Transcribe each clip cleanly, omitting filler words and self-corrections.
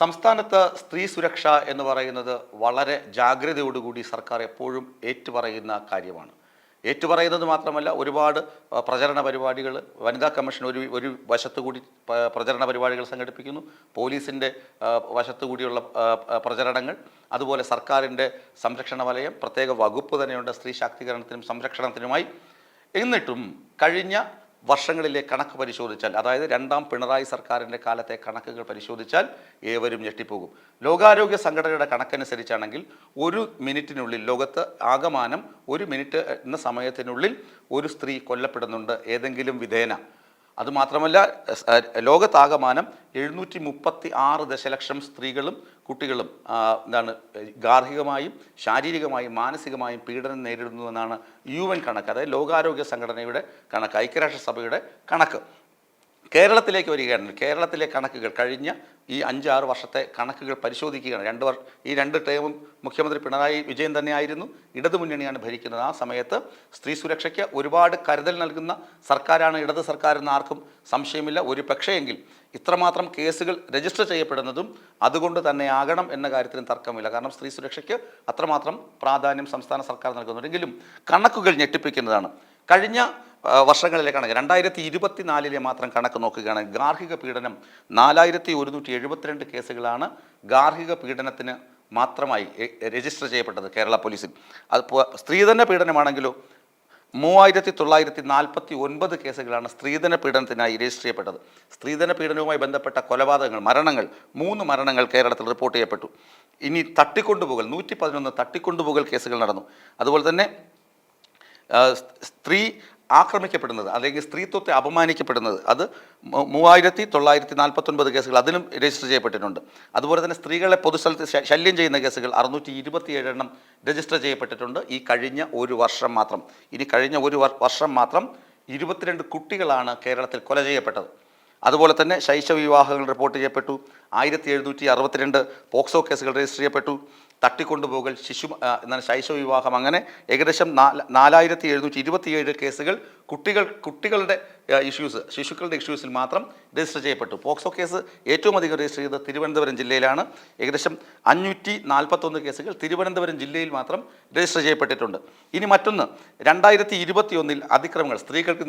സംസ്ഥാനത്ത് സ്ത്രീ സുരക്ഷ എന്ന് പറയുന്നത് വളരെ ജാഗ്രതയോടുകൂടി സർക്കാർ എപ്പോഴും ഏറ്റുപറയുന്ന കാര്യമാണ്. ഏറ്റുപറയുന്നത് മാത്രമല്ല, ഒരുപാട് പ്രചരണ പരിപാടികൾ, വനിതാ കമ്മീഷൻ ഒരു വശത്തുകൂടി പ്രചരണ പരിപാടികൾ സംഘടിപ്പിക്കുന്നു. പോലീസിൻ്റെ വശത്തുകൂടിയുള്ള പ്രചരണങ്ങൾ, അതുപോലെ സർക്കാരിൻ്റെ സംരക്ഷണ വലയം, പ്രത്യേക വകുപ്പ് തന്നെയുണ്ട് സ്ത്രീ ശാക്തീകരണത്തിനും സംരക്ഷണത്തിനുമായി. എന്നിട്ടും കഴിഞ്ഞ വർഷങ്ങളിലെ കണക്ക് പരിശോധിച്ചാൽ, അതായത് രണ്ടാം പിണറായി സർക്കാരിൻ്റെ കാലത്തെ കണക്കുകൾ പരിശോധിച്ചാൽ ഏവരും ഞെട്ടിപ്പോകും. ലോകാരോഗ്യ സംഘടനയുടെ കണക്കനുസരിച്ചാണെങ്കിൽ ഒരു മിനിറ്റിനുള്ളിൽ ലോകത്ത് ആകമാനം ഒരു മിനിറ്റ് എന്ന സമയത്തിനുള്ളിൽ ഒരു സ്ത്രീ കൊല്ലപ്പെടുന്നുണ്ട് ഏതെങ്കിലും വിധേന. അതുമാത്രമല്ല, ലോകത്താകമാനം 736 ദശലക്ഷം സ്ത്രീകളും കുട്ടികളും ഗാർഹികമായും ശാരീരികമായും മാനസികമായും പീഡനം നേരിടുന്നുവെന്നാണ് UN കണക്ക്, അതായത് ലോകാരോഗ്യ സംഘടനയുടെ കണക്ക്, ഐക്യരാഷ്ട്രസഭയുടെ കണക്ക്. കേരളത്തിലേക്ക് വരികയാണ്. കേരളത്തിലെ കണക്കുകൾ കഴിഞ്ഞ ഈ 5-6 വർഷത്തെ കണക്കുകൾ പരിശോധിക്കുകയാണ്. ഈ രണ്ട് ടേമും മുഖ്യമന്ത്രി പിണറായി വിജയൻ തന്നെയായിരുന്നു. ഇടതുമുന്നണിയാണ് ഭരിക്കുന്നത്. ആ സമയത്ത് സ്ത്രീ സുരക്ഷയ്ക്ക് ഒരുപാട് കരുതൽ നൽകുന്ന സർക്കാരാണ് ഇടത് സർക്കാർ എന്ന് ആർക്കും സംശയമില്ല. ഒരു പക്ഷേയെങ്കിൽ ഇത്രമാത്രം കേസുകൾ രജിസ്റ്റർ ചെയ്യപ്പെടുന്നതും അതുകൊണ്ട് തന്നെ ആകണം എന്ന കാര്യത്തിലും തർക്കമില്ല. കാരണം സ്ത്രീ സുരക്ഷയ്ക്ക് അത്രമാത്രം പ്രാധാന്യം സംസ്ഥാന സർക്കാർ നൽകുന്നുണ്ടെങ്കിലും കണക്കുകൾ ഞെട്ടിപ്പിക്കുന്നതാണ്. കഴിഞ്ഞ വർഷങ്ങളിലെ കണക്ക് 2024 മാത്രം കണക്ക് നോക്കുകയാണെങ്കിൽ ഗാർഹിക പീഡനം 4172 കേസുകളാണ് ഗാർഹിക പീഡനത്തിന് മാത്രമായി രജിസ്റ്റർ ചെയ്യപ്പെട്ടത് കേരള പോലീസിൽ. അത് സ്ത്രീധന പീഡനമാണെങ്കിലോ 3949 കേസുകളാണ് സ്ത്രീധന പീഡനത്തിനായി രജിസ്റ്റർ ചെയ്യപ്പെട്ടത്. സ്ത്രീധന പീഡനവുമായി ബന്ധപ്പെട്ട കൊലപാതകങ്ങൾ, മരണങ്ങൾ 3 മരണങ്ങൾ കേരളത്തിൽ റിപ്പോർട്ട് ചെയ്യപ്പെട്ടു. ഇനി തട്ടിക്കൊണ്ടുപോകൽ 111 തട്ടിക്കൊണ്ടുപോകൽ കേസുകൾ നടന്നു. അതുപോലെ തന്നെ സ്ത്രീ ആക്രമിക്കപ്പെടുന്നത് അല്ലെങ്കിൽ സ്ത്രീത്വത്തെ അപമാനിക്കപ്പെടുന്നത് അത് 3949 കേസുകൾ അതിലും രജിസ്റ്റർ ചെയ്യപ്പെട്ടിട്ടുണ്ട്. അതുപോലെ തന്നെ സ്ത്രീകളെ പൊതുസ്ഥലത്ത് ശല്യം ചെയ്യുന്ന കേസുകൾ 627 രജിസ്റ്റർ ചെയ്യപ്പെട്ടിട്ടുണ്ട് ഈ കഴിഞ്ഞ ഒരു വർഷം മാത്രം. ഇനി കഴിഞ്ഞ ഒരു വർഷം മാത്രം 22 കുട്ടികളാണ് കേരളത്തിൽ കൊല ചെയ്യപ്പെട്ടത്. അതുപോലെ തന്നെ ശൈശവ വിവാഹങ്ങൾ റിപ്പോർട്ട് ചെയ്യപ്പെട്ടു. 1762 പോക്സോ കേസുകൾ രജിസ്റ്റർ ചെയ്യപ്പെട്ടു. തട്ടിക്കൊണ്ടുപോകൽ, ശൈശവ വിവാഹം, അങ്ങനെ ഏകദേശം 4727 കേസുകൾ കുട്ടികളുടെ ശിശുക്കളുടെ ഇഷ്യൂസിൽ മാത്രം രജിസ്റ്റർ ചെയ്യപ്പെട്ടു. പോക്സോ കേസ് ഏറ്റവും അധികം രജിസ്റ്റർ ചെയ്തത് തിരുവനന്തപുരം ജില്ലയിലാണ്. ഏകദേശം 541 കേസുകൾ തിരുവനന്തപുരം ജില്ലയിൽ മാത്രം രജിസ്റ്റർ ചെയ്യപ്പെട്ടിട്ടുണ്ട്. ഇനി മറ്റൊന്ന്, 2021 അതിക്രമങ്ങൾ, സ്ത്രീകൾക്ക്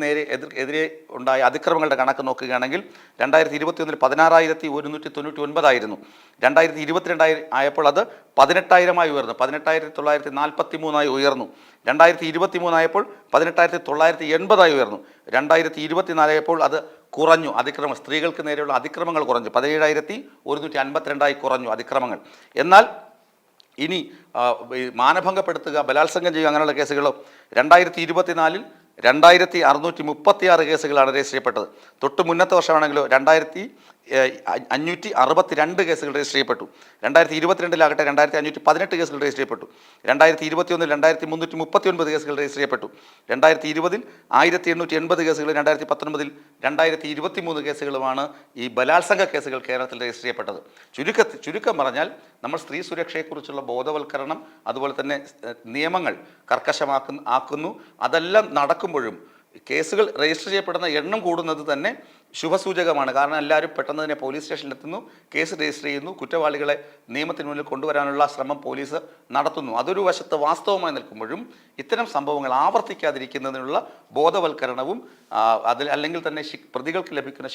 എതിരെ ഉണ്ടായ അതിക്രമങ്ങളുടെ കണക്ക് നോക്കുകയാണെങ്കിൽ 2021 16,199 ആയിരുന്നു. 2022 ആയപ്പോൾ അത് 18,000 ഉയർന്നു, 18,943 ഉയർന്നു. 2023 ആയപ്പോൾ 18,980 ഉയർന്നു. 2024 ആയപ്പോൾ അത് കുറഞ്ഞു. സ്ത്രീകൾക്ക് നേരെയുള്ള അതിക്രമങ്ങൾ കുറഞ്ഞു, 17,152 കുറഞ്ഞു അതിക്രമങ്ങൾ. എന്നാൽ ഇനി മാനഭംഗപ്പെടുത്തുക, ബലാത്സംഗം ചെയ്യുക അങ്ങനെയുള്ള കേസുകളോ 2024 2636 കേസുകളാണ് രജിസ്റ്റർ ചെയ്യപ്പെട്ടത്. തൊട്ട് മുന്നത്തെ വർഷമാണെങ്കിലോ 2562 കേസുകൾ രജിസ്റ്റർ ചെയ്യപ്പെട്ടു. 2022 2518 കേസുകൾ രജിസ്റ്റർ ചെയ്യപ്പെട്ടു. 2021 2339 കേസുകൾ രജിസ്റ്റർ ചെയ്യപ്പെട്ടു. 2020 1880 കേസുകൾ, 2019 2023 കേസുകളുമാണ് ഈ ബലാത്സംഗ കേസുകൾ കേരളത്തിൽ രജിസ്റ്റർ ചെയ്യപ്പെട്ടത്. ചുരുക്കം പറഞ്ഞാൽ നമ്മൾ സ്ത്രീ സുരക്ഷയെക്കുറിച്ചുള്ള ബോധവൽക്കരണം, അതുപോലെ തന്നെ നിയമങ്ങൾ കർക്കശമാക്കുന്നു. അതെല്ലാം നടക്കുമ്പോഴും കേസുകൾ രജിസ്റ്റർ ചെയ്യപ്പെടുന്ന എണ്ണം കൂടുന്നത് തന്നെ ശുഭസൂചകമാണ്. കാരണം എല്ലാവരും പെട്ടെന്ന് തന്നെ പോലീസ് സ്റ്റേഷനിലെത്തുന്നു, കേസ് രജിസ്റ്റർ ചെയ്യുന്നു, കുറ്റവാളികളെ നിയമത്തിന് മുന്നിൽ കൊണ്ടുവരാനുള്ള ശ്രമം പോലീസ് നടത്തുന്നു. അതൊരു വശത്ത് വാസ്തവമായി നിൽക്കുമ്പോഴും ഇത്തരം സംഭവങ്ങൾ ആവർത്തിക്കാതിരിക്കുന്നതിനുള്ള ബോധവൽക്കരണവും അല്ലെങ്കിൽ തന്നെ പ്രതികൾക്ക് ലഭിക്കുന്ന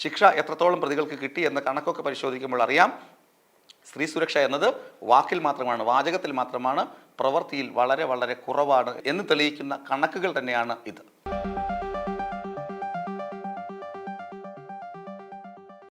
ശിക്ഷ എത്രത്തോളം പ്രതികൾക്ക് കിട്ടി എന്ന കണക്കൊക്കെ പരിശോധിക്കുമ്പോൾ അറിയാം സ്ത്രീ സുരക്ഷ എന്നത് വാക്കിൽ മാത്രമാണ്, വാചകത്തിൽ മാത്രമാണ്, പ്രവൃത്തിയിൽ വളരെ വളരെ കുറവാണ് എന്ന് തെളിയിക്കുന്ന കണക്കുകൾ തന്നെയാണ് ഇത്.